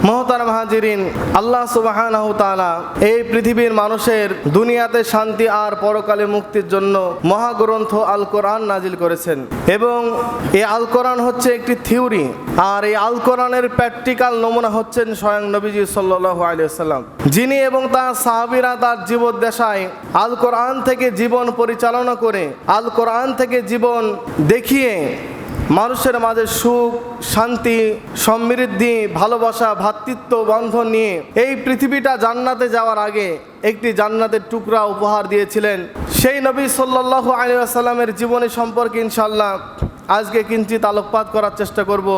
মোহতারাম হাজিরিন, আল্লাহ সুবহানাহু তাআলা এই পৃথিবীর মানুষের দুনিয়াতে শান্তি আর পরকালে মুক্তির জন্য মহাগ্রন্থ আল কোরআন নাজিল করেছেন। এবং এই আল কোরআন হচ্ছে একটি থিওরি, আর এই আল কোরআনের প্র্যাকটিক্যাল নমুনা হচ্ছেন স্বয়ং নবীজি সাল্লাল্লাহু আলাইহি ওয়াসাল্লাম, যিনি এবং তার সাহাবীরা তার জীবদ্দশায় আল কোরআন থেকে জীবন পরিচালনা করে, আল কোরআন থেকে জীবন দেখিয়ে মানুষের মাঝে সুখ, শান্তি, সমৃদ্ধি, ভালোবাসা, ভ্রাতৃত্ব বন্ধন নিয়ে এই পৃথিবীটা জান্নাতে যাওয়ার আগে একটি জান্নাতের টুকরা উপহার দিয়েছিলেন। সেই নবী সাল্লাল্লাহু আলাইহি ওয়াসাল্লামের জীবনী সম্পর্কে ইনশাআল্লাহ আজকে কিঞ্চিত আলোকপাত করার চেষ্টা করব।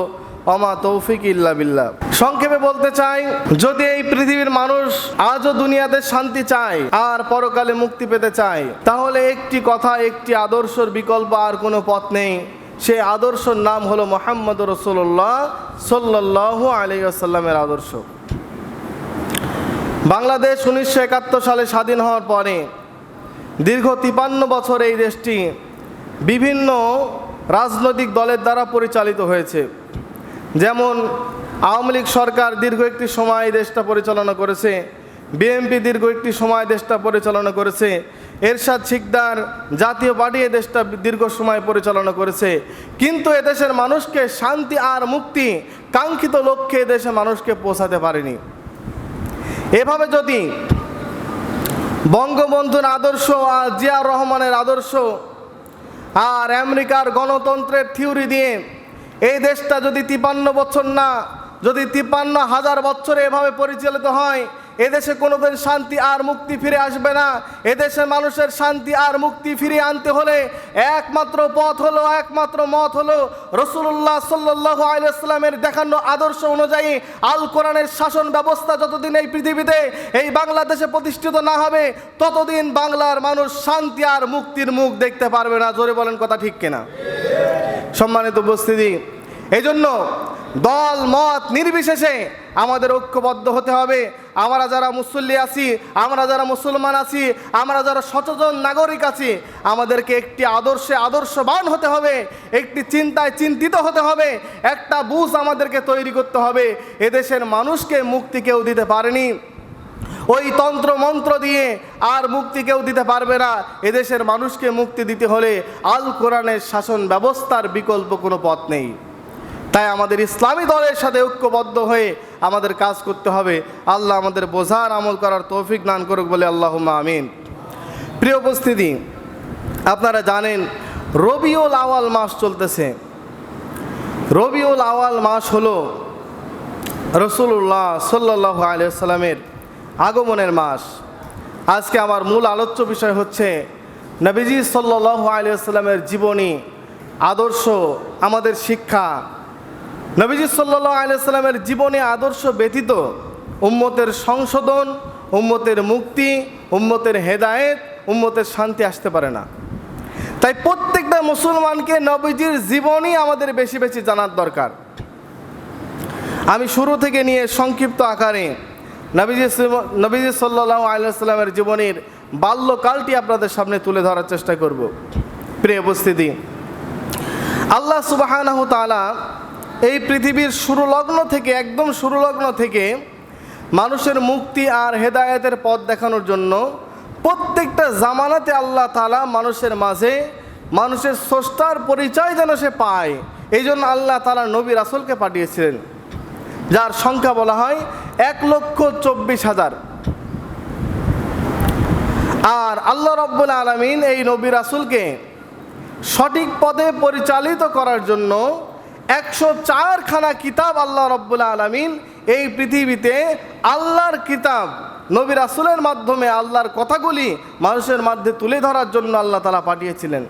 ওমা তৌফিক ইল্লা বিল্লাহ। সংক্ষেপে বলতে চাই, যদি এই পৃথিবীর মানুষ আজও দুনিয়াতে শান্তি চায় আর পরকালে মুক্তি পেতে চায়, তাহলে একটি কথা, একটি আদর্শের বিকল্প আর কোনো পথ নেই। সেই আদর্শের নাম হলো মুহাম্মদুর রাসূলুল্লাহ সাল্লাল্লাহু আলাইহি ওয়াসাল্লামের আদর্শ। বাংলাদেশ 1971 সালে স্বাধীন হওয়ার পরে দীর্ঘ 53 বছর এই দেশটি বিভিন্ন রাজনৈতিক দলের দ্বারা পরিচালিত হয়েছে। যেমন আওয়ামী লীগ সরকার দীর্ঘ একটি সময় দেশটা পরিচালনা করেছে, বিএনপি দীর্ঘ একটি সময় দেশটা পরিচালনা করেছে, এরশাদ শিকদার জাতীয় পার্টি এ দেশটা দীর্ঘ সময় পরিচালনা করেছে। কিন্তু এদেশের মানুষকে শান্তি আর মুক্তি কাঙ্ক্ষিত লক্ষ্যে এদেশের মানুষকে পৌঁছাতে পারেনি। এভাবে যদি বঙ্গবন্ধুর আদর্শ আর জিয়াউর রহমানের আদর্শ আর আমেরিকার গণতন্ত্রের থিওরি দিয়ে এই দেশটা যদি 53 বছর না, যদি 53,000 বছরে এভাবে পরিচালিত হয়, এদেশে কোনোদিন শান্তি আর মুক্তি ফিরে আসবে না। এদেশের মানুষের শান্তি আর মুক্তি ফিরিয়ে আনতে হলে একমাত্র পথ হলো, একমাত্র মত হলো রাসূলুল্লাহ সাল্লাল্লাহু আলাইহি ওয়াসাল্লামের দেখানো আদর্শ অনুযায়ী আল কোরআনের শাসন ব্যবস্থা যতদিন এই পৃথিবীতে, এই বাংলাদেশে প্রতিষ্ঠিত না হবে, ততদিন বাংলার মানুষ শান্তি আর মুক্তির মুখ দেখতে পারবে না। জোরে বলেন কথা ঠিক কিনা? সম্মানিত উপস্থিতি, এই জন্য দল মত নির্বিশেষে আমাদের ঐক্যবদ্ধ হতে হবে। আমরা যারা মুসল্লি আছি, আমরা যারা মুসলমান আছি, আমরা যারা সচেতন নাগরিক আছি, আমাদেরকে একটি আদর্শে আদর্শবান হতে হবে, একটি চিন্তায় চিন্তিত হতে হবে, একটা বুঝ আমাদেরকে তৈরি করতে হবে। এদেশের মানুষকে মুক্তি কেউ দিতে পারেনি, ওই তন্ত্র মন্ত্র দিয়ে আর মুক্তি কেউ দিতে পারবে না। এদেশের মানুষকে মুক্তি দিতে হলে আল কোরআনের শাসন ব্যবস্থার বিকল্প কোনো পথ নেই। তাই আমাদের ইসলামী দলের সাথে ঐক্যবদ্ধ হয়ে আমাদের কাজ করতে হবে। আল্লাহ আমাদের বোঝার আমল করার তৌফিক দান করুক বলে আল্লাহুম্মা আমিন। প্রিয় উপস্থিতি, আপনারা জানেন রবিউল আওয়াল মাস চলতেছে। রবিউল আওয়াল মাস হলো রাসূলুল্লাহ সাল্লাল্লাহু আলাইহি ওয়াসাল্লামের আগমনের মাস। আজকে আমার মূল আলোচ্য বিষয় হচ্ছে নবীজি সাল্লাল্লাহু আলাইহি ওয়াসাল্লামের জীবনী, আদর্শ, আমাদের শিক্ষা। নবীজি সাল্লাল্লাহু আলাইহি ওয়াসাল্লামের জীবনী আদর্শ ব্যতীত উম্মতের সংশোধন, উম্মতের মুক্তি, উম্মতের হেদায়েত, উম্মতের শান্তি আসতে পারে না। তাই প্রত্যেকটা মুসলমানকে নবীজির জীবনী আমাদের বেশি বেশি জানার দরকার। আমি শুরু থেকে নিয়ে সংক্ষিপ্ত আকারে নবীজি সাল্লাল্লাহু আলাইহি ওয়াসাল্লামের জীবনীর বাল্যকালটি আপনাদের সামনে তুলে ধরার চেষ্টা করব। প্রিয় উপস্থিতি, আল্লাহ সুবহানাহু তাআলা এই পৃথিবীর শুরুলগ্ন থেকে, একদম শুরুলগ্ন থেকে মানুষের মুক্তি আর হেদায়েতের পথ দেখানোর জন্য প্রত্যেকটা জামানাতে আল্লাহ তাআলা মানুষের মাঝে মানুষের স্রষ্টার পরিচয় যেন সে পায়, এই জন্য আল্লাহ তাআলা নবী রাসূলকে পাঠিয়েছিলেন, যার সংখ্যা বলা হয় 1,24,000। আর আল্লাহ রাব্বুল আলামিন এই নবী রাসূলকে সঠিক পথে পরিচালিত করার জন্য 104খানা কিতাব আল্লাহ রাব্বুল আলামিন এই পৃথিবীতে আল্লাহর কিতাব নবী রাসূলের মাধ্যমে আল্লাহর কথাগুলি মানুষের মধ্যে তুলে ধরার জন্য আল্লাহ তাআলা পাঠিয়েছিলেন।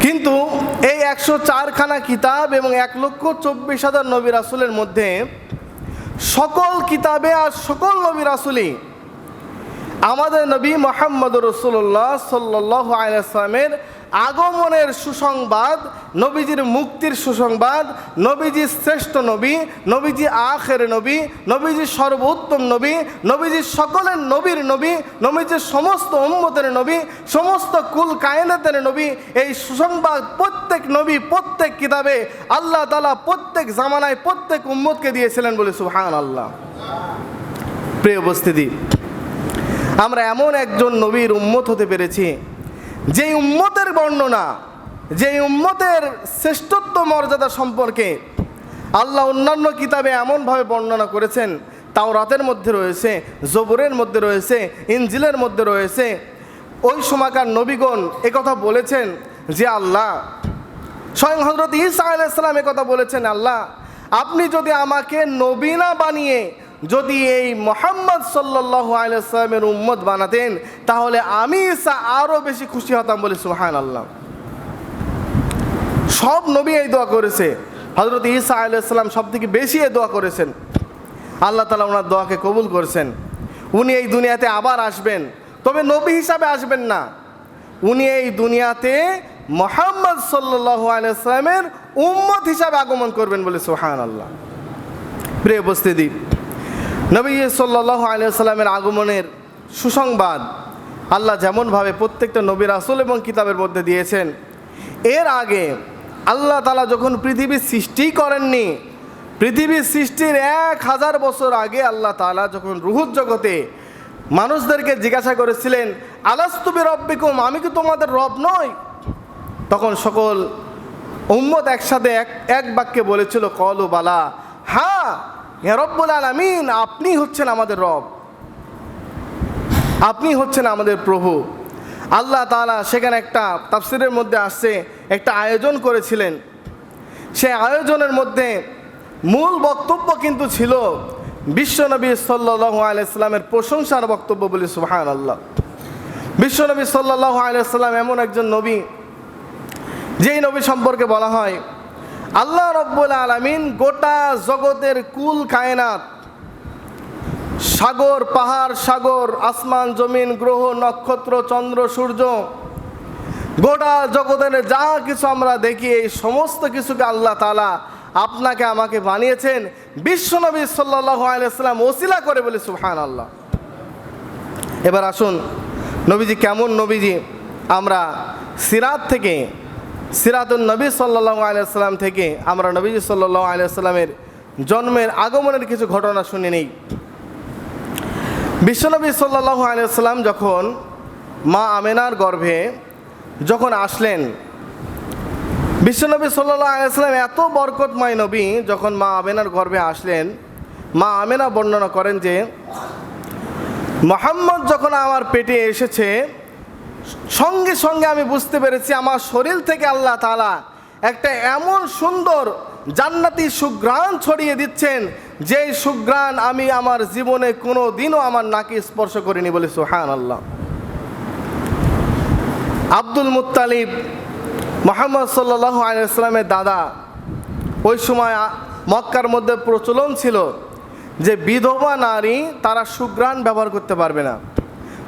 কিন্তু এই 104খানা কিতাব এবং 1,24,000 নবী রাসূলের মধ্যে সকল কিতাবে আর সকল নবী রাসূলই আমাদের নবী মুহাম্মদুর রাসূলুল্লাহ সাল্লাল্লাহু আলাইহি ওয়াসাল্লামের আগমনের সুসংবাদ, নবীজির মুক্তির সুসংবাদ, নবীজি শ্রেষ্ঠ নবী, নবীজি আখের নবী, নবীজি সর্বোত্তম নবী, নবীজি সকলের নবীর নবী, নবীজির সমস্ত উম্মতের নবী, সমস্ত কুল কায়নাতের নবী। এই সুসংবাদ প্রত্যেক নবী প্রত্যেক কিতাবে আল্লাহ তাআলা প্রত্যেক জামানায় প্রত্যেক উম্মতকে দিয়েছিলেন বলে সুবহানাল্লাহ। প্রিয় উপস্থিতি, আমরা এমন একজন নবীর উম্মত হতে পেরেছি যেই উম্মতের বর্ণনা, যেই উম্মতের শ্রেষ্ঠত্ব মর্যাদা সম্পর্কে আল্লাহ অন্যান্য কিতাবে এমনভাবে বর্ণনা করেছেন। তাওরাতের মধ্যে রয়েছে, জবুরের মধ্যে রয়েছে, ইনজিলের মধ্যে রয়েছে। ওই সময়কার নবীগণ একথা বলেছেন যে আল্লাহ, স্বয়ং হযরত ঈসা আলাইহিস সালাম একথা বলেছেন, আল্লাহ আপনি যদি আমাকে নবী না বানিয়ে যদি এই মুহাম্মদ সাল্লাল্লাহু আলাইহি ওয়াসাল্লামের উম্মত বানাতেন তাহলে আমি ঈসা আরও বেশি খুশি হতাম বলে সুবহানাল্লাহ। সব নবী এই দোয়া করেছে, হযরত ঈসা আলাইহিস সালাম সবথেকে বেশি এই দোয়া করেছেন। আল্লাহ তাআলা ওনার দোয়াকে কবুল করেছেন। উনি এই দুনিয়াতে আবার আসবেন, তবে নবী হিসাবে আসবেন না, উনি এই দুনিয়াতে মুহাম্মদ সাল্লাল্লাহু আলাইহি ওয়াসাল্লামের উম্মত হিসাবে আগমন করবেন বলে সুবহানাল্লাহ। প্রিয় উপস্থিতি, নবী সাল্লাল্লাহু আলাইহি ওয়াসাল্লামের আগমনের সুসংবাদ আল্লাহ যেমনভাবে প্রত্যেকটা নবী রাসূল এবং কিতাবের মধ্যে দিয়েছেন, এর আগে আল্লাহ তাআলা যখন পৃথিবী সৃষ্টি করেননি, পৃথিবীর সৃষ্টির 1000 বছর আগে আল্লাহ তাআলা যখন রুহুর জগতে মানুষদেরকে জিজ্ঞাসা করেছিলেন, আলাস্তু বিরব্বিকুম, আমি কি তোমাদের রব নই? তখন সকল উম্মত একসাথে এক বাক্যে বলেছিল, কলু বালা, হ্যাঁ হে রব্বুল আলামিন, আপনি হচ্ছেন আমাদের রব, আপনি হচ্ছেন আমাদের প্রভু। আল্লাহ তাআলা সেখানে একটা তাফসীরের মধ্যে আসছে একটা আয়োজন করেছিলেন। সেই আয়োজনের মধ্যে মূল বক্তব্য কিন্তু ছিল বিশ্বনবী সাল্লাল্লাহু আলাইহি ওয়াসাল্লামের প্রশংসার বক্তব্য বলে সুবহানাল্লাহ। বিশ্বনবী সাল্লাল্লাহু আলাইহি ওয়াসাল্লাম এমন একজন নবী, যেই নবী সম্পর্কে বলা হয় আল্লাহ রব্বুল আলামিন গোটা জগতের কুল কায়নাত, সাগর পাহাড় সাগর, আসমান জমিন, গ্রহ নক্ষত্র, চন্দ্র সূর্য, গোটা জগতের যা কিছু আমরা দেখি এই সমস্ত কিছুকে আল্লাহ তাআলা আপনাকে আমাকে বানিয়েছেন বিশ্বনবী সাল্লাল্লাহু আলাইহি ওয়াসাল্লাম ওসিলা করে বলে সুবহানাল্লাহ। এবার আসুন নবীজি কেমন নবীজি, আমরা সিরাত থেকে, সিরাতুন নবী সাল্লাল্লাহু আলাইহি ওয়াসাল্লাম থেকে আমরা নবীজি সাল্লাল্লাহু আলাইহি ওয়াসাল্লামের জন্মের আগমনের কিছু ঘটনা শুনে নেই। বিশ্বনবী সাল্লাল্লাহু আলাইহি ওয়াসাল্লাম যখন মা আমেনার গর্ভে যখন আসলেন, বিশ্বনবী সাল্লাল্লাহু আলাইহি ওয়াসাল্লাম এত বরকতময় নবী, যখন মা আমেনার গর্ভে আসলেন, মা আমেনা বর্ণনা করেন যে মুহাম্মদ যখন আমার পেটে এসেছে সঙ্গে সঙ্গে আমি বুঝতে পেরেছি আমার শরীর থেকে আল্লাহ তাআলা একটা এমন সুন্দর জান্নাতি সুঘ্রাণ ছড়িয়ে দিচ্ছেন, যেই সুঘ্রাণ আমি আমার জীবনে কোনো দিনও আমার নাকে স্পর্শ করিনি বলে সুবহানাল্লাহ। আব্দুল মুত্তালিব মুহাম্মদ সাল্লাল্লাহু আলাইহি ওয়াসাল্লামের দাদা, ওই সময় মক্কার মধ্যে প্রচলন ছিল যে বিধবা নারী তারা সুঘ্রাণ ব্যবহার করতে পারবে না।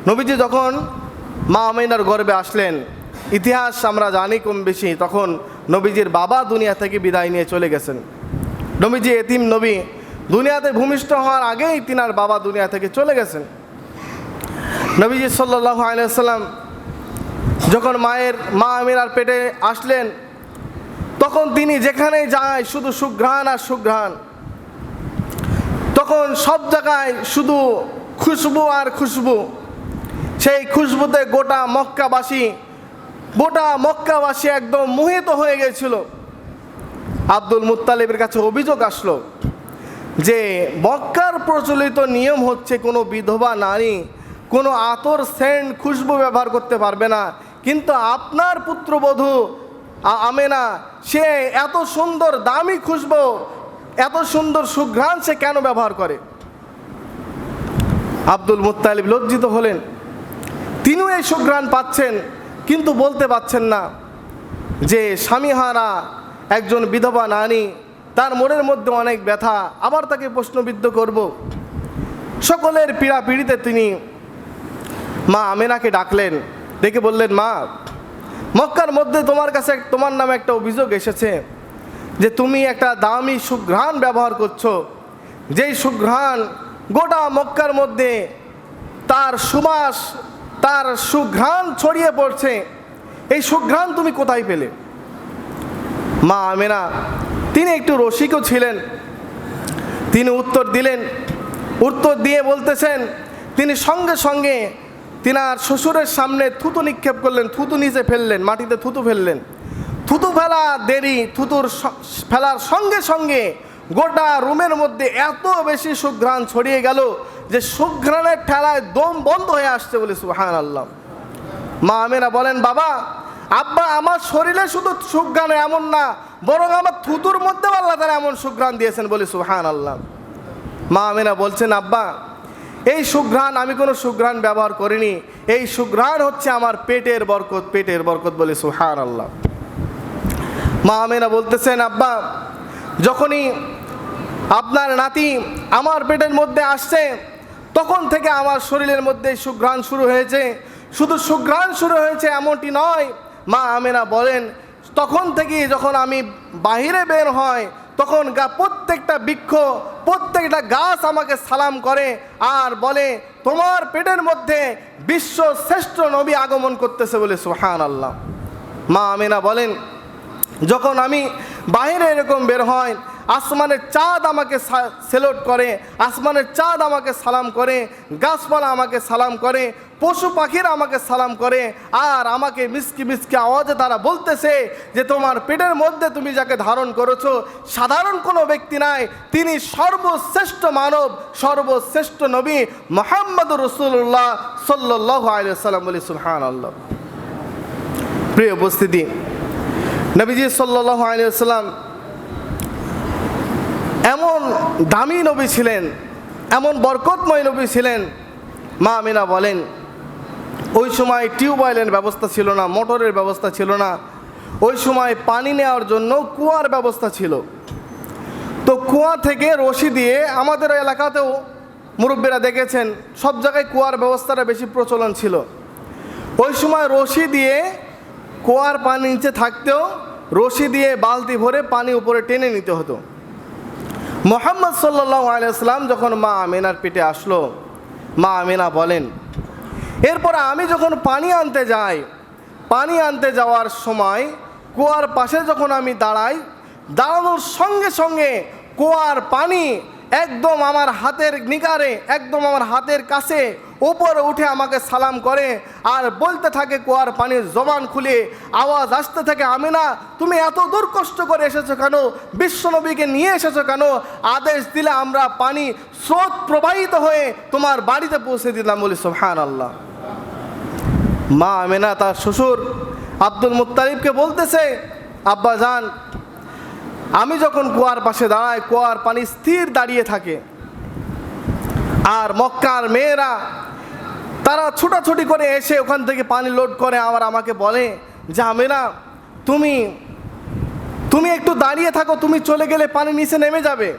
নবীজি যখন মা আমিনার গর্ভে আসলেন, ইতিহাস আমরা জানি কম বেশি, তখন নবীজির বাবা দুনিয়া থেকে বিদায় নিয়ে চলে গেছেন। নবীজি এতিম নবী, দুনিয়াতে ভূমিষ্ঠ হওয়ার আগেই তিনার বাবা দুনিয়া থেকে চলে গেছেন। নবীজি সাল্লাল্লাহু আলাইহি ওয়াসাল্লাম যখন মা আমিনার পেটে আসলেন, তখন তিনি যেখানে যায় শুধু সুঘ্রাণ আর সুঘ্রাণ, তখন সব জায়গায় শুধু খুশবু আর খুশবু। সেই খুশবুতে গোটা মক্কাবাসী একদম মোহিত হয়ে গেছিল। আব্দুল মুত্তালিবের কাছে অভিযোগ আসলো যে মক্কার প্রচলিত নিয়ম হচ্ছে কোনো বিধবা নারী কোনো আতর, সেন্ট, খুশবু ব্যবহার করতে পারবে না, কিন্তু আপনার পুত্রবধূ আমেনা সে এত সুন্দর দামি খুশবু, এত সুন্দর সুঘ্রাণ সে কেন ব্যবহার করে? আব্দুল মুত্তালিব লজ্জিত হলেন। তিনিও এই সুঘ্রাণ পাচ্ছেন কিন্তু বলতে পাচ্ছেন না যে স্বামীহারা একজন বিধবা নারী, তার মনের মধ্যে অনেক ব্যথা, আবার তাকে প্রশ্নবিদ্ধ করব। সকলের পীড়াপিড়িতে তিনি মা আমেনাকে ডাকলেন, ডেকে বললেন, মা মক্কার মধ্যে তোমার কাছে তোমার নামে একটা অভিযোগ এসেছে যে তুমি একটা দামি সুঘ্রাণ ব্যবহার করছো, যেই সুঘ্রাণ গোটা মক্কার মধ্যে তার সুবাস, তার সুঘ্রাণ ছড়িয়ে পড়ছে। এই সুঘ্রাণ তুমি কোথায় পেলে? মা আমেনা তিনি একটু রসিকও ছিলেন, তিনি উত্তর দিলেন। উত্তর দিয়ে বলতেছেন, তিনি সঙ্গে সঙ্গে তিনার শ্বশুরের সামনে থুতু নিক্ষেপ করলেন, থুতু নিচে ফেললেন, মাটিতে থুতু ফেললেন। থুতু ফেলা দেরি, থুতুর ফেলার সঙ্গে সঙ্গে গোটা রুমের মধ্যে এত বেশি সুঘ্রাণ ছড়িয়ে গেল যে সুঘ্রাণের ঠেলায় দম বন্ধ হয়ে আসছে বলে সুবহানাল্লাহ। মা আমেনা বলেন, বাবা আব্বা আমার শরীরে শুধু সুঘ্রাণ এমন না, বরং আমার থুতুর মধ্যে আল্লাহ তাআলা এমন সুঘ্রাণ দিয়েছেন বলে সুবহানাল্লাহ। মা আমেনা বলছেন, আব্বা এই সুঘ্রাণ আমি কোনো সুঘ্রাণ ব্যবহার করিনি, এই সুঘ্রাণ হচ্ছে আমার পেটের বরকত, পেটের বরকত বলে সুবহানাল্লাহ। মা আমেনা বলতেছেন, আব্বা যখনই আপনার নাতি আমার পেটের মধ্যে আসছে তখন থেকে আমার শরীরের মধ্যে সুঘ্রাণ শুরু হয়েছে। শুধু সুঘ্রাণ শুরু হয়েছে এমনটি নয়, মা আমেনা বলেন তখন থেকে যখন আমি বাহিরে বের হয় তখন প্রত্যেকটা বৃক্ষ, প্রত্যেকটা গাছ আমাকে সালাম করে আর বলে তোমার পেটের মধ্যে বিশ্ব শ্রেষ্ঠ নবী আগমন করতেছে বলে সুবহানাল্লাহ। মা আমেনা বলেন যখন আমি বাইরে এরকম বের হয় আসমানের চাঁদ আমাকে সেলুট করে, আসমানের চাঁদ আমাকে সালাম করে, গাছপালা আমাকে সালাম করে, পশু পাখিরা আমাকে সালাম করে, আর আমাকে মিসকি মিসকি আওয়াজে তারা বলতেছে যে তোমার পেটের মধ্যে তুমি যাকে ধারণ করেছো সাধারণ কোনো ব্যক্তি নাই, তিনি সর্বশ্রেষ্ঠ মানব, সর্বশ্রেষ্ঠ নবী মুহাম্মদুর রাসূলুল্লাহ সাল্লাল্লাহু আলাইহি ওয়াসাল্লাম বলে সুবহানাল্লাহ। প্রিয় উপস্থিতি, নবীজি সাল্লাল্লাহু আলাইহি ওয়াসাল্লাম এমন দামি নবী ছিলেন, এমন বরকতময় নবী ছিলেন। মা আমিনা বলেন ওই সময় টিউবওয়েলের ব্যবস্থা ছিল না, মোটরের ব্যবস্থা ছিল না, ওই সময় পানি নেওয়ার জন্য কুয়ার ব্যবস্থা ছিল। তো কুয়া থেকে রশি দিয়ে, আমাদের এলাকাতেও মুরব্বীরা দেখেছেন সব জায়গায় কুয়ার ব্যবস্থাটা বেশি প্রচলন ছিল। ওই সময় রশি দিয়ে কুয়ার পানি নিচে থাকতেও রশি দিয়ে বালতি ভরে পানি উপরে টেনে নিতে হতো। মুহাম্মদ সাল্লাল্লাহু আলাইহি ওয়াসাল্লাম যখন মা আমিনার পেটে আসলো, মা আমিনা বলেন এরপর আমি যখন পানি আনতে যাই, পানি আনতে যাওয়ার সময় কুয়ার পাশে যখন আমি দাঁড়াই, দাঁড়ানোর সঙ্গে সঙ্গে কুয়ার পানি একদম আমার হাতের নিকারে, একদম আমার হাতের কাছে উপরে উঠে আমাকে সালাম করে আর বলতে থাকে কুয়ার পানির জবান খুলে আওয়াজ আসতে থাকে, আমিনা তুমি এত দূর কষ্ট করে এসেছো কেন, বিশ্বনবীকে নিয়ে এসেছো কেন, আদেশ দিলে আমরা পানি স্রোত প্রবাহিত হয়ে তোমার বাড়িতে পৌঁছে দিলাম বলে সুবহানাল্লাহ। মা আমিনা তার শ্বশুর আব্দুল মুত্তালিবকে বলতেছে, আব্বা জান আমি যখন কুয়ার পাশে দাঁড়াই কুয়ার পানি স্থির দাঁড়িয়ে থাকে, আর মক্কার মেয়েরা তারা ছুটাছুটি করে এসে ওখান থেকে পানি লোড করে আবার আমাকে বলে যে আমিনা তুমি একটু দাঁড়িয়ে থাকো, তুমি চলে গেলে পানি নিচে নেমে যাবে,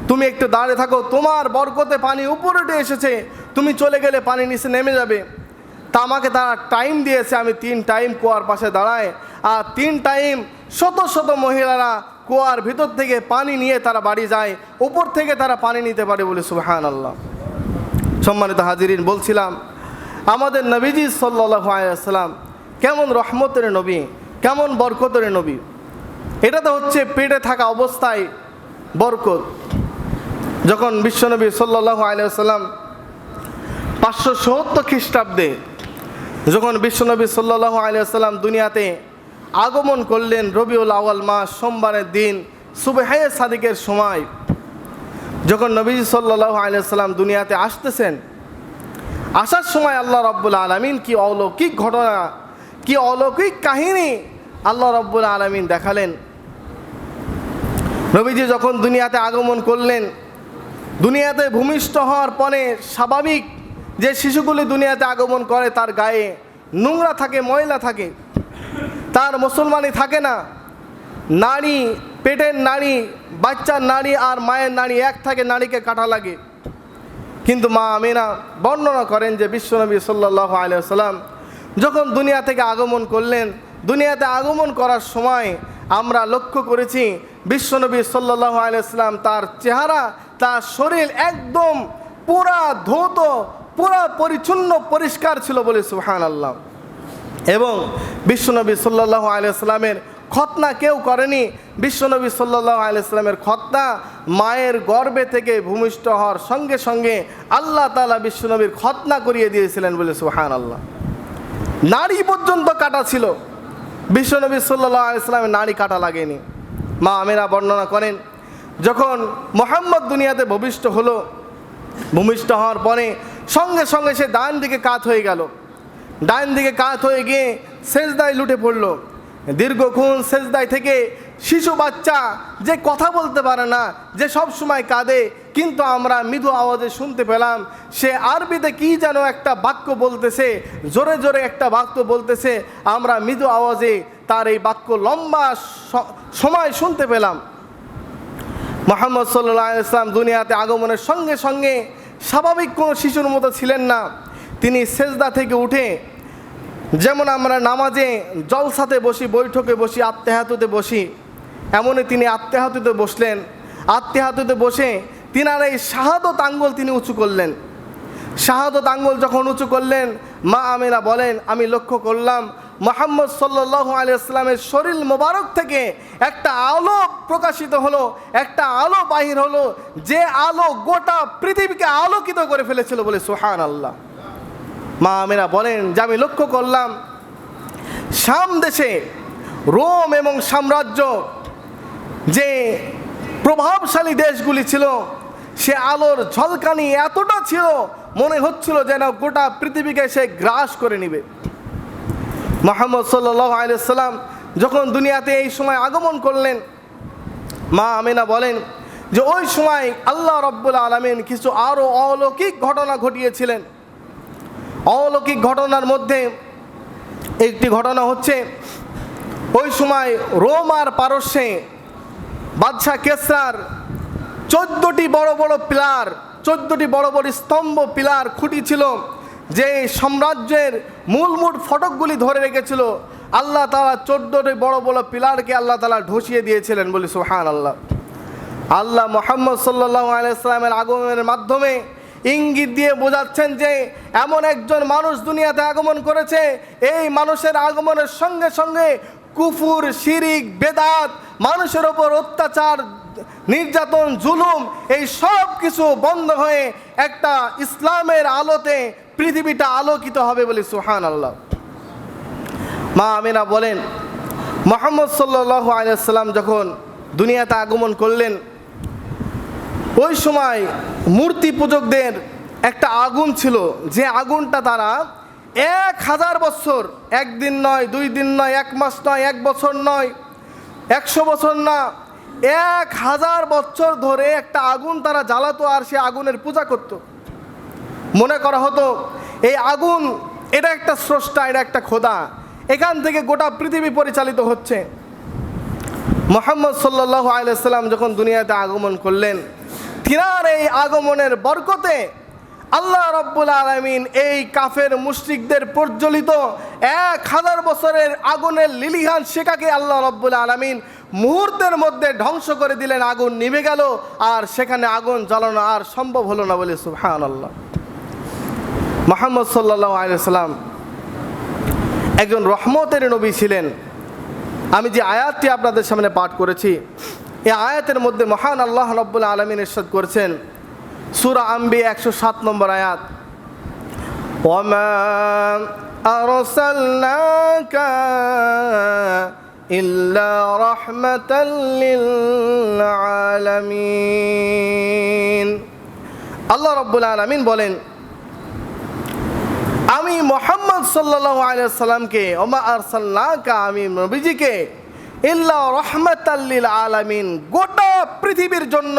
তুমি একটু দাঁড়িয়ে থাকো, তোমার বরকতে পানি উপরে উঠে এসেছে, তুমি চলে গেলে পানি নিচে নেমে যাবে। তা আমাকে তারা টাইম দিয়েছে, আমি 3 টাইম কুয়ার পাশে দাঁড়াই, আর 3 টাইম শত শত মহিলারা কুয়ার ভিতর থেকে পানি নিয়ে তারা বাড়ি যায়, উপর থেকে তারা পানি নিতে পারে বলে সুবহানাল্লাহ। সম্মানিত হাজিরিন, বলছিলাম আমাদের নবীজি সাল্লাল্লাহু আলাইহি ওয়াসাল্লাম কেমন রহমতের নবী, কেমন বরকতের নবী। এটা তো হচ্ছে পেটে থাকা অবস্থায় বরকত। যখন বিশ্বনবী সাল্লাল্লাহু আলাইহি ওয়াসাল্লাম 570 খ্রিস্টাব্দে যখন বিশ্বনবী সাল্লাল্লাহু আলাইহি ওয়াসাল্লাম দুনিয়াতে আগমন করলেন, রবিউল আউয়াল মাস সোমবারের দিন সুবহে সাদিকের সময়, যখন নবীজি সাল্লাল্লাহু আলাইহি ওয়াসাল্লাম দুনিয়াতে আসতেছেন, আসার সময় আল্লাহ রাব্বুল আলামিন কি অলৌকিক ঘটনা, কি অলৌকিক কাহিনী আল্লাহ রাব্বুল আলামিন দেখালেন। নবীজি যখন দুনিয়াতে আগমন করলেন, দুনিয়াতে ভূমিষ্ঠ হওয়ার পরে স্বাভাবিক যে শিশুগুলি দুনিয়াতে আগমন করে তার গায়ে নোংরা থাকে, ময়লা থাকে, তার মুসলমানি থাকে না। নারী, পেটের নারী, বাচ্চার নারী আর মায়ের নারী এক থাকে, নারীকে কাটা লাগে। কিন্তু মা আমিনা বর্ণনা করেন যে বিশ্বনবী সাল্লাল্লাহু আলাইহি ওয়াসাল্লাম যখন দুনিয়া থেকে আগমন করলেন, দুনিয়াতে আগমন করার সময় আমরা লক্ষ্য করেছি বিশ্বনবী সাল্লাল্লাহু আলাইহি ওয়াসাল্লাম তার চেহারা, তার শরীর একদম পুরা ধৌত, পুরা পরিচ্ছন্ন পরিষ্কার ছিল বলে সুবহানাল্লাহ। এবং বিশ্বনবী সাল্লাল্লাহু আলাইহি ওয়াসাল্লামের খতনা কেউ করেনি। বিশ্বনবী সাল্লাল্লাহু আলাইহি ওয়াসাল্লামের খতনা মায়ের গর্ভে থেকে ভূমিষ্ঠ হওয়ার সঙ্গে সঙ্গে আল্লাহ তাআলা বিশ্বনবীর খতনা করিয়ে দিয়েছিলেন বলে সুবহানাল্লাহ। নাড়ি পর্যন্ত কাটা ছিল, বিশ্বনবী সাল্লাল্লাহু আলাইহি ওয়াসাল্লামের নাড়ি কাটা লাগেনি। মা আমেনা বর্ণনা করেন, যখন মুহাম্মদ দুনিয়াতে ভূমিষ্ঠ হওয়ার পরে সঙ্গে সঙ্গে সে ডান দিকে কাত হয়ে গেল। ডান দিকে কাত হয়ে গিয়ে সেজদায় লুটে পড়ল। দীর্ঘক্ষণ সেজদায় থেকে শিশু বাচ্চা যে কথা বলতে পারে না, যে সব সময় কাঁদে, কিন্তু আমরা মৃদু আওয়াজে শুনতে পেলাম সে আরবিতে কি যেন একটা বাক্য বলতেছে, জোরে জোরে একটা বাক্য বলতেছে। আমরা মৃদু আওয়াজে তার এই বাক্য লম্বা সময় শুনতে পেলাম। মুহাম্মদ সাল্লাল্লাহু আলাইহি ওয়াসাল্লাম দুনিয়াতে আগমনের সঙ্গে সঙ্গে স্বাভাবিক কোনো শিশুর মতো ছিলেন না। তিনি সেজদা থেকে উঠে, যেমন আমরা নামাজে জলসাতে বসি, বৈঠকে বসি, আত্তেহাতুতে বসি, এমনই তিনি আত্তেহাতুতে বসলেন। আত্তেহাতুতে বসে তিনার এই শাহাদত আঙ্গুল তিনি উঁচু করলেন। শাহাদত আঙ্গুল যখন উঁচু করলেন, মা আমেনা বলেন, আমি লক্ষ্য করলাম মুহাম্মদ সাল্লাল্লাহু আলাইহি ওয়াসাল্লামের শরীর মোবারক থেকে একটা আলো প্রকাশিত হলো, একটা আলো বাহির হলো, যে আলো গোটা পৃথিবীকে আলোকিত করে ফেলেছিল বলে সুবহানাল্লাহ। মা আমেনা বলেন যে আমি লক্ষ্য করলাম শাম দেশে রোম এবং সাম্রাজ্য যে প্রভাবশালী দেশগুলি ছিল, সে আলোর ঝলকানি এতটা ছিল মনে হচ্ছিল যেন গোটা পৃথিবীকে সে গ্রাস করে নেবে। মুহাম্মদ সাল্লাল্লাহু আলাইহি ওয়াসাল্লাম যখন দুনিয়াতে এই সময় আগমন করলেন, মা আমেনা বলেন যে ওই সময় আল্লাহ রাব্বুল আলামিন কিছু আরও অলৌকিক ঘটনা ঘটিয়েছিলেন। অলৌকিক ঘটনার মধ্যে একটি ঘটনা হচ্ছে, ওই সময় রোম আর পারস্যে বাদশাহ কেসরার 14টি বড় বড় পিলার, 14টি বড় বড় স্তম্ভ পিলার খুঁটি ছিল, যে সাম্রাজ্যের মূল ফটকগুলি ধরে রেখেছিল। আল্লাহ তাআলা 14টি বড় বড় পিলারকে আল্লাহ তাআলা ধসিয়ে দিয়েছিলেন বলে সুবহানাল্লাহ। আল্লাহ মুহাম্মদ সাল্লাল্লাহু আলাইহি ওয়াসাল্লামের আগমনের মাধ্যমে ইঙ্গিত দিয়ে বোঝাচ্ছেন যে এমন একজন মানুষ দুনিয়াতে আগমন করেছে, এই মানুষের আগমনের সঙ্গে সঙ্গে কুফুর, শিরিক, বেদাত, মানুষের ওপর অত্যাচার, নির্যাতন, জুলুম, এই সব কিছু বন্ধ হয়ে একটা ইসলামের আলোতে পৃথিবীটা আলোকিত হবে বলে সুবহানাল্লাহ। মা আমেনা বলেন মুহাম্মদ সাল্লাল্লাহু আলাইহি ওয়াসাল্লাম যখন দুনিয়াতে আগমন করলেন, ওই সময় মূর্তি পূজকদের একটা আগুন ছিল, যে আগুনটা তারা 1000 বছর, একদিন নয়, 2 দিন নয়, 1 মাস নয়, 1 বছর নয়, 100 বছর না, 1000 বছর ধরে একটা আগুন তারা জ্বালাতো আর সে আগুনের পূজা করত। মনে করা হতো এই আগুন এটা একটা স্রষ্টা, এটা একটা খোদা, এখান থেকে গোটা পৃথিবী পরিচালিত হচ্ছে। মুহাম্মদ সাল্লাল্লাহু আলাইহি ওয়াসাল্লাম যখন দুনিয়াতে আগমন করলেন, তিনার এই আগমনের বরকতে আল্লাহ রাব্বুল আলামিন এই কাফের মুশরিকদের প্রজ্বলিত 1000 বছরের আগুনের লিলিহান শিখাকে আল্লাহ রাব্বুল আলামিন মুহূর্তের মধ্যে ধ্বংস করে দিলেন। আগুন নিভে গেল, আর সেখানে আগুন জ্বালানো আর সম্ভব হলো না বলে সুবহানাল্লাহ। মুহাম্মদ সাল্লাল্লাহু আলাইহি ওয়াসাল্লাম একজন রহমতের নবী ছিলেন। আমি যে আয়াতটি আপনাদের সামনে পাঠ করেছি, এই আয়াতের মধ্যে মহান আল্লাহ রাব্বুল আলামিন ইরশাদ করেছেন, সূরা আম্বিয়া 107 নম্বর আয়াত, ওয়ামা আরসালনাকা ইল্লা রাহমাতাল লিল আলামিন। আল্লাহ রাব্বুল আলামিন বলেন, আমি মুহাম্মদ সাল্লাল্লাহু আলাইহি ওয়াসাল্লামকে, ওমা আরসালনাকা, আমি নবীজিকে, ইল্লা রাহমাতাল লিল আলামিন, গোটা পৃথিবীর জন্য,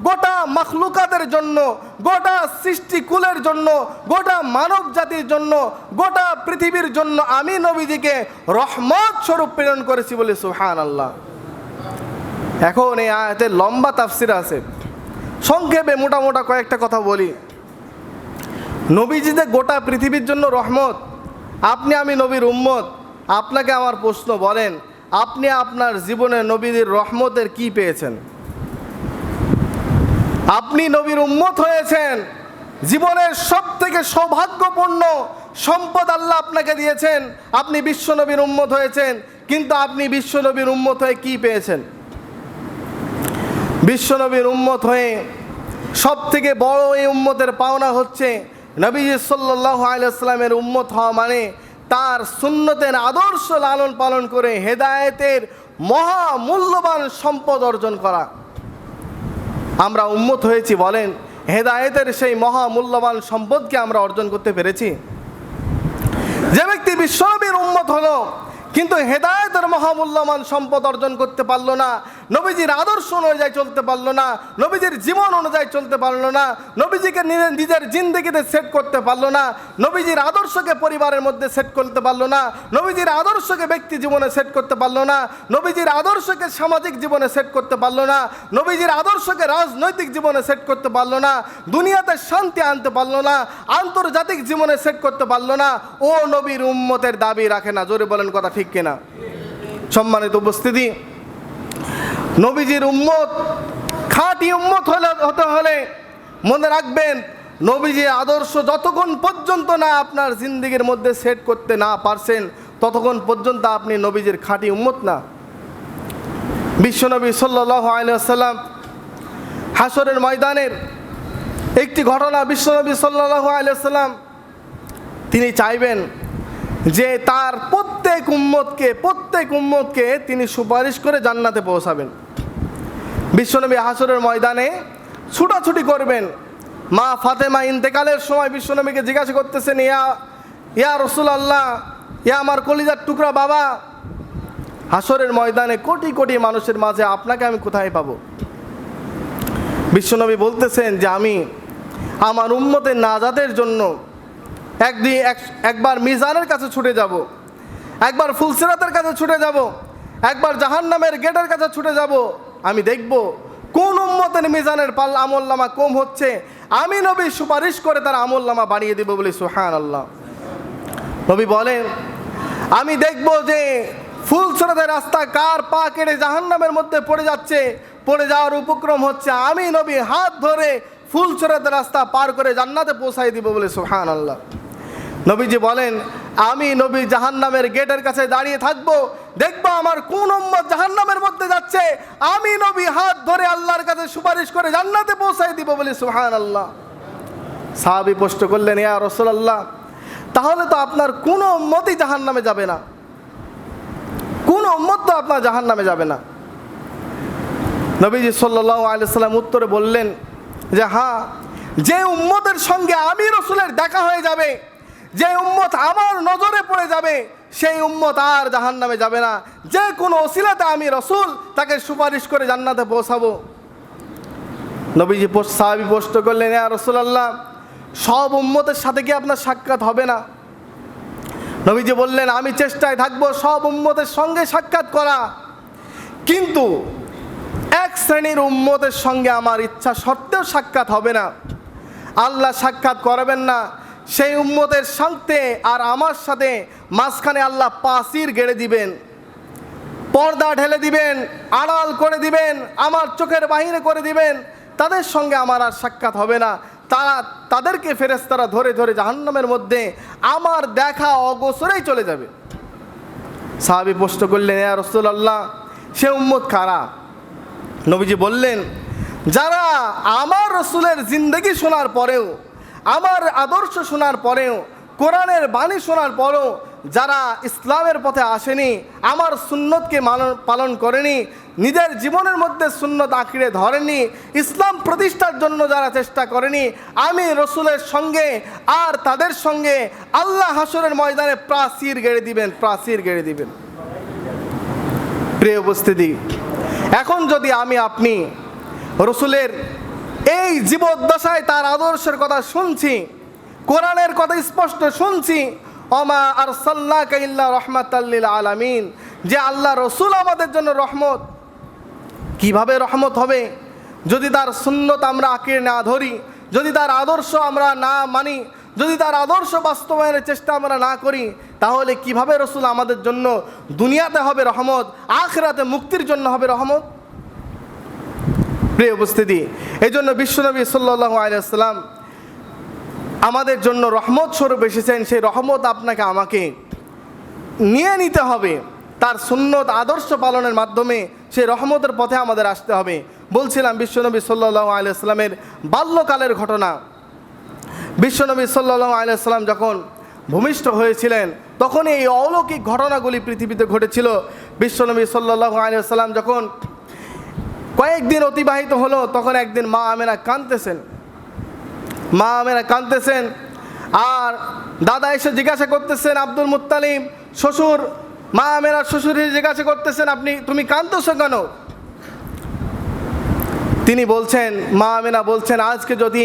গোটা মাখলুকাতের জন্য, গোটা সৃষ্টিকুলের জন্য, গোটা মানব জাতির জন্য, গোটা পৃথিবীর জন্য আমি নবীজিকে রহমত স্বরূপ প্রেরণ করেছি বলে সুবহানাল্লাহ। এখন এই আয়াতের লম্বা তাফসির আছে, সংক্ষেপে মোটা কয়েকটা কথা বলি। নবীজি যে গোটা পৃথিবীর জন্য রহমত, আপনি আমি নবীর উম্মত। আপনাকে আমার প্রশ্ন, বলেন আপনি আপনার জীবনে নবীর রহমতের কি পেয়েছেন? আপনি নবীর উম্মত হয়েছেন, জীবনের সবথেকে সৌভাগ্যপূর্ণ সম্পদ আল্লাহ আপনাকে দিয়েছেন। আপনি বিশ্বনবীর উম্মত হয়েছেন, কিন্তু আপনি বিশ্বনবীর উম্মত হয়ে কি পেয়েছেন? বিশ্বনবীর উম্মত হয়ে সবথেকে বড় এই উম্মতের পাওনা হচ্ছে নবীজি সাল্লাল্লাহু আলাইহি ওয়াসাল্লামের উম্মত হওয়া, মানে তার সুন্নতের আদর্শ লালন পালন করে হেদায়েতের মহা মূল্যবান সম্পদ অর্জন করা। আমরা উম্মত হয়েছি, বলেন হেদায়েতের সেই মহা মূল্যবান সম্পদকে আমরা অর্জন করতে পেরেছি? যে ব্যক্তি বিশ্বনবীর উম্মত হলো কিন্তু হেদায়েতের মহামূল্যবান সম্পদ অর্জন করতে পারলো না, নবীজির আদর্শ অনুযায়ী চলতে পারলো না, নবীজির জীবন অনুযায়ী চলতে পারলো না, নবীজিকে নিজের জিন্দেগিতে সেট করতে পারলো না, নবীজির আদর্শকে পরিবারের মধ্যে সেট করতে পারলো না, নবীজির আদর্শকে ব্যক্তি জীবনে সেট করতে পারলো না, নবীজির আদর্শকে সামাজিক জীবনে সেট করতে পারলো না, নবীজির আদর্শকে রাজনৈতিক জীবনে সেট করতে পারলো না, দুনিয়াতে শান্তি আনতে পারলো না, আন্তর্জাতিক জীবনে সেট করতে পারলো না, ও নবীর উম্মতের দাবি রাখে না। জোরে বলেন কথা ঠিক কিনা? সম্মানিত উপস্থিতি, নবীজির উম্মত, খাঁটি উম্মত হতে হলে মনে রাখবেন, নবীজির আদর্শ যতক্ষণ পর্যন্ত না আপনার জিন্দেগির মধ্যে সেট করতে না পারছেন, ততক্ষণ পর্যন্ত আপনি নবীজির খাঁটি উম্মত না। বিশ্বনবী সাল্লাল্লাহু আলাইহি ওয়াসাল্লাম হাসরের ময়দানের একটি ঘটনা, বিশ্বনবী সাল্লাল্লাহু আলাইহি ওয়াসাল্লাম তিনি চাইবেন যে তার প্রত্যেক উম্মতকে তিনি সুপারিশ করে জান্নাতে পৌঁছাবেন। বিশ্বনবী হাসরের ময়দানে ছুটাছুটি করবেন। মা ফাতেমা ইন্তেকালের সময় বিশ্বনবীকে জিজ্ঞাসা করতেছেন, ইয়া রাসূলুল্লাহ, ইয়া আমার কলিজার টুকরা বাবা, হাসরের ময়দানে কোটি কোটি মানুষের মাঝে আপনাকে আমি কোথায় পাবো? বিশ্বনবী বলতেছেন যে আমি আমার উম্মতের নাজাতের জন্য একবার মিজানের কাছে ছুটে যাব, একবার ফুলসিরাতের কাছে ছুটে যাব, একবার জাহান্নামের গেটের কাছে ছুটে যাব। আমি দেখব কোন উম্মতের মিজানের আমলনামা কম হচ্ছে, আমি নবী সুপারিশ করে তার আমলনামা বাড়িয়ে দেব বলে সুবহানাল্লাহ। নবী বলেন, আমি দেখব যে ফুলসিরাতের রাস্তা কার পা কেটে জাহান্নামের মধ্যে পড়ে যাচ্ছে, পড়ে যাওয়ার উপক্রম হচ্ছে, আমি নবী হাত ধরে ফুলসিরাতের রাস্তা পার করে জান্নাতে পৌঁছাই দিব বলে সুবহানাল্লাহ। নবীজি বলেন, আমি নবী জাহান্নামের গেটের কাছে দাঁড়িয়ে থাকবো, দেখবো আমার কোন উম্মত জাহান্নামের মধ্যে যাচ্ছে, আমি নবী হাত ধরে আল্লাহর কাছে সুপারিশ করে জান্নাতে পৌঁছাই দিব বলে সুবহানাল্লাহ। সাহাবী প্রশ্ন করলেন, ইয়া রাসূলুল্লাহ, তাহলে তো আপনার কোন উম্মতই জাহান্নামে যাবে না, কোন উম্মত তো আপনার জাহান্নামে যাবে না। নবীজি সাল্লাল্লাহু আলাইহি ওয়াসাল্লাম উত্তরে বললেন যে হ্যাঁ, যে উম্মতের সঙ্গে আমি রাসূলের দেখা হয়ে যাবে, যে উম্মত আমার নজরে পড়ে যাবে, সেই উম্মত আর জাহান্নামে যাবে না। যে কোনো ওসিলাতে আমি রাসূল তাকে সুপারিশ করে জান্নাতে পৌঁছাবো। নবীজি সাহাবী প্রশ্ন করলেন, ইয়া রাসূলুল্লাহ, সব উম্মতের সাথে কি আপনার সাক্ষাৎ হবে না? নবীজি বললেন, আমি চেষ্টায় থাকবো সব উম্মতের সঙ্গে সাক্ষাৎ করা, কিন্তু এক শ্রেণীর উম্মতের সঙ্গে আমার ইচ্ছা সত্ত্বেও সাক্ষাৎ হবে না। আল্লাহ সাক্ষাৎ করাবেন না, সেই উম্মতের সাথে আর আমার সাথে মাঝখানে আল্লাহ পাসির গেড়ে দিবেন, পর্দা ঢেলে দিবেন, আড়াল করে দিবেন, আমার চোখের বাহিরে করে দিবেন। তাদের সঙ্গে আমার আর সাক্ষাৎ হবে না। তাদেরকে ফেরেশতারা ধরে ধরে জাহান্নামের মধ্যে আমার দেখা অগোচরেই চলে যাবে। সাহাবী প্রশ্ন করলেন, ইয়া রাসূলুল্লাহ, সে উম্মত কারা? নবীজি বললেন, যারা আমার রাসূলের জিন্দেগি শোনার পরেও, আমার আদর্শ শোনার পরেও, কোরআনের বাণী শোনার পরেও যারা ইসলামের পথে আসেনি, আমার সুন্নতকে পালন করেনি, নিজের জীবনের মধ্যে সুন্নত আঁকড়ে ধরেনি, ইসলাম প্রতিষ্ঠার জন্য যারা চেষ্টা করেনি, আমি রাসূলের সঙ্গে আর তাদের সঙ্গে আল্লাহ হাসরের ময়দানে প্রাচীর গেড়ে দিবেন, প্রাচীর গেড়ে দিবেন। প্রিয় উপস্থিতি, এখন যদি আমি আপনি রাসূলের এই জীবদ্দশায় তার আদর্শের কথা শুনছি, কোরআনের কথা স্পষ্ট শুনছি, ওমা আরসালনাকা ইল্লা রাহমাতাল লিল আলামিন, যে আল্লাহ রাসূল আমাদের জন্য রহমত। কিভাবে রহমত হবে? যদি তার সুন্নত আমরা আঁকড়ে না ধরি, যদি তার আদর্শ আমরা না মানি, যদি তার আদর্শ বাস্তবায়নের চেষ্টা আমরা না করি, তাহলে কিভাবে রসুল আমাদের জন্য দুনিয়াতে হবে রহমত, আখিরাতে মুক্তির জন্য হবে রহমত? প্রিয় উপস্থিতি, এই জন্য বিশ্বনবী সাল্লাল্লাহু আলাইহি ওয়াসাল্লাম আমাদের জন্য রহমত স্বরূপ এসেছেন। সেই রহমত আপনাকে আমাকে নিয়ে নিতে হবে, তার সুন্নত আদর্শ পালনের মাধ্যমে সেই রহমতের পথে আমাদের আসতে হবে। বলছিলাম বিশ্বনবী সাল্লাল্লাহু আলাইহি ওয়াসাল্লামের বাল্যকালের ঘটনা। বিশ্বনবী সাল্লাল্লাহু আলাইহি ওয়াসাল্লাম যখন ভূমিষ্ঠ হয়েছিলেন তখন এই অলৌকিক ঘটনাগুলি পৃথিবীতে ঘটেছিল। বিশ্বনবী সাল্লাল্লাহু আলাইহি ওয়াসাল্লাম যখন কয়েকদিন অতিবাহিত হলো তখন একদিন মা আমেনা কাঁদতেছেন, আর দাদা এসে জিজ্ঞাসা করতেছেন, আব্দুল মুত্তালিব শ্বশুর, মা আমেনার শ্বশুর জিজ্ঞাসা করতেছেন, তুমি কাঁদতেছো কেন? তিনি বলছেন, মা আমেনা বলছেন, আজকে যদি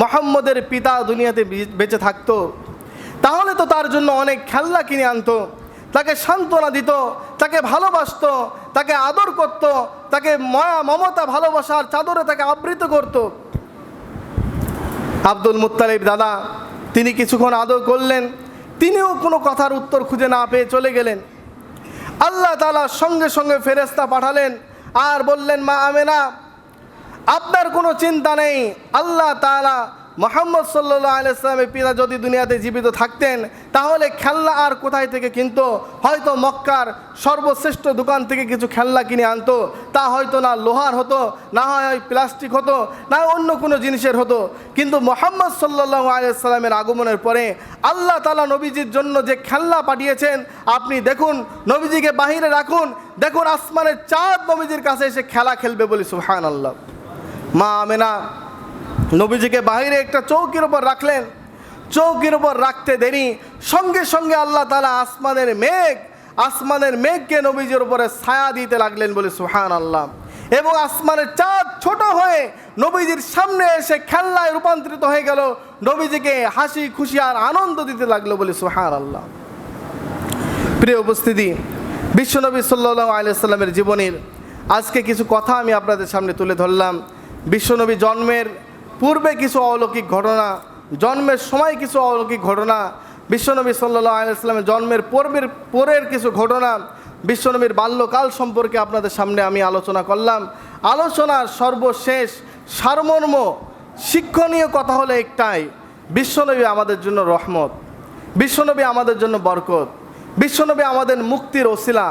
মুহাম্মদের পিতা দুনিয়াতে বেঁচে থাকতো তাহলে তো তার জন্য অনেক খেলনা কিনে আনতো, তাকে সান্ত্বনা দিত, তাকে ভালোবাসতো, তাকে আদর করত, তাকে মায়া মমতা ভালোবাসার চাদরে তাকে আবৃত করত। আব্দুল মুত্তালিব দাদা তিনি কিছুক্ষণ আদর করলেন, তিনিও কোনো কথার উত্তর খুঁজে না পেয়ে চলে গেলেন। আল্লাহ তাআলা সঙ্গে সঙ্গে ফেরেশতা পাঠালেন আর বললেন, মা আমেনা আপনার কোনো চিন্তা নেই, আল্লাহ তাআলা মুহাম্মদ সাল্লাল্লাহু আলাইহি ওয়াসাল্লামের পিতা যদি দুনিয়াতে জীবিত থাকতেন তাহলে খেলনা আর কোথায় থেকে কিনতো? হয়তো মক্কার সর্বশ্রেষ্ঠ দোকান থেকে কিছু খেলনা কিনে আনতো, তা হয়তো না লোহার হতো, না হয় প্লাস্টিক হতো, না অন্য কোনো জিনিসের হতো। কিন্তু মুহাম্মদ সাল্লাল্লাহু আলাইহি ওয়াসাল্লামের আগমনের পরে আল্লাহ তাআলা নবীজির জন্য যে খেলনা পাঠিয়েছেন, আপনি দেখুন, নবীজিকে বাহিরে রাখুন, দেখুন আসমানের চাঁদ নবীজির কাছে এসে খেলা খেলবে বলি সুবহানাল্লাহ। মা আমেনা নবীজিকে বাইরে একটা চৌকির উপর রাখলেন। চৌকির উপর রাখতে দেরি সঙ্গে সঙ্গে আল্লাহ তাআলা আসমানের মেঘকে নবীজির উপরে ছায়া দিতে লাগলেন বলে সুবহানাল্লাহ। এবং আসমানের চাঁদ ছোট হয়ে নবীজির সামনে এসে খেলনায় রূপান্তরিত হয়ে গেল, নবীজিকে হাসি খুশি আর আনন্দ দিতে লাগলো বলে সুবহানাল্লাহ। প্রিয় উপস্থিতি, বিশ্বনবী সাল্লাল্লাহু আলাইহি ওয়াসাল্লামের জীবনের আজকে কিছু কথা আমি আপনাদের সামনে তুলে ধরলাম। বিশ্বনবী জন্মের পূর্বে কিছু অলৌকিক ঘটনা, জন্মের সময় কিছু অলৌকিক ঘটনা, বিশ্বনবী সাল্লাল্লাহু আলাইহি ওয়াসাল্লামের জন্মের পরের কিছু ঘটনা, বিশ্বনবীর বাল্যকাল সম্পর্কে আপনাদের সামনে আমি আলোচনা করলাম। আলোচনার সর্বশেষ সারমর্ম শিক্ষণীয় কথা হলো একটাই, বিশ্বনবী আমাদের জন্য রহমত, বিশ্বনবী আমাদের জন্য বরকত, বিশ্বনবী আমাদের মুক্তির ওসিলা।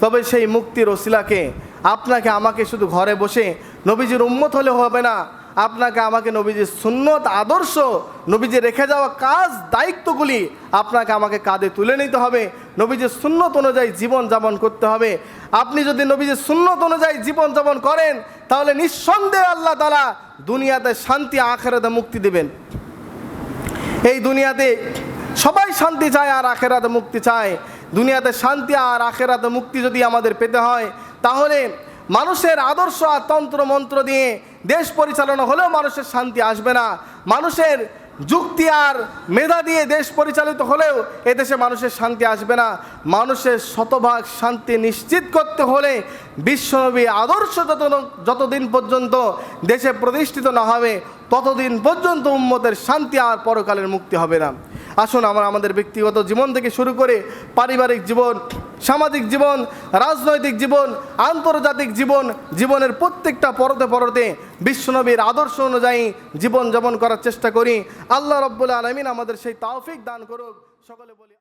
তবে সেই মুক্তির ওসিলাকে আপনাকে আমাকে শুধু ঘরে বসে নবীজির উম্মত হলে হবে না, আপনাকে আমাকে নবীজির সুন্নত আদর্শ, নবীজি রেখে যাওয়া কাজ দায়িত্বগুলি আপনাকে আমাকে কাঁধে তুলে নিতে হবে, নবীজির সুন্নত অনুযায়ী জীবনযাপন করতে হবে। আপনি যদি নবীজির সুন্নত অনুযায়ী জীবনযাপন করেন তাহলে নিঃসন্দেহে আল্লাহ তাআলা দুনিয়াতে শান্তি, আখিরাতে মুক্তি দেবেন। এই দুনিয়াতে সবাই শান্তি চায় আর আখিরাতে মুক্তি চায়। দুনিয়াতে শান্তি আর আখিরাতে মুক্তি যদি আমাদের পেতে হয় তাহলে মানুষের আদর্শ আর তন্ত্র মন্ত্র দিয়ে দেশ পরিচালনা হলেও মানুষের শান্তি আসবে না, মানুষের যুক্তি আর মেধা দিয়ে দেশ পরিচালিত হলেও এদেশে মানুষের শান্তি আসবে না। মানুষের শতভাগ শান্তি নিশ্চিত করতে হলে বিশ্বনবী আদর্শ যতদিন পর্যন্ত দেশে প্রতিষ্ঠিত না হবে ততদিন পর্যন্ত উম্মতের শান্তি আর পরকালের মুক্তি হবে না। আসুন আমরা আমাদের ব্যক্তিগত জীবন থেকে শুরু করে পারিবারিক জীবন, সামাজিক জীবন, রাজনৈতিক জীবন, আন্তর্জাতিক জীবন, জীবনের প্রত্যেকটা পরতে বিশ্বনবীর আদর্শ অনুযায়ী জীবনযাপন করার চেষ্টা করি। আল্লাহ রাব্বুল আলামিন আমাদের সেই তৌফিক দান করুক। সকলে বলি।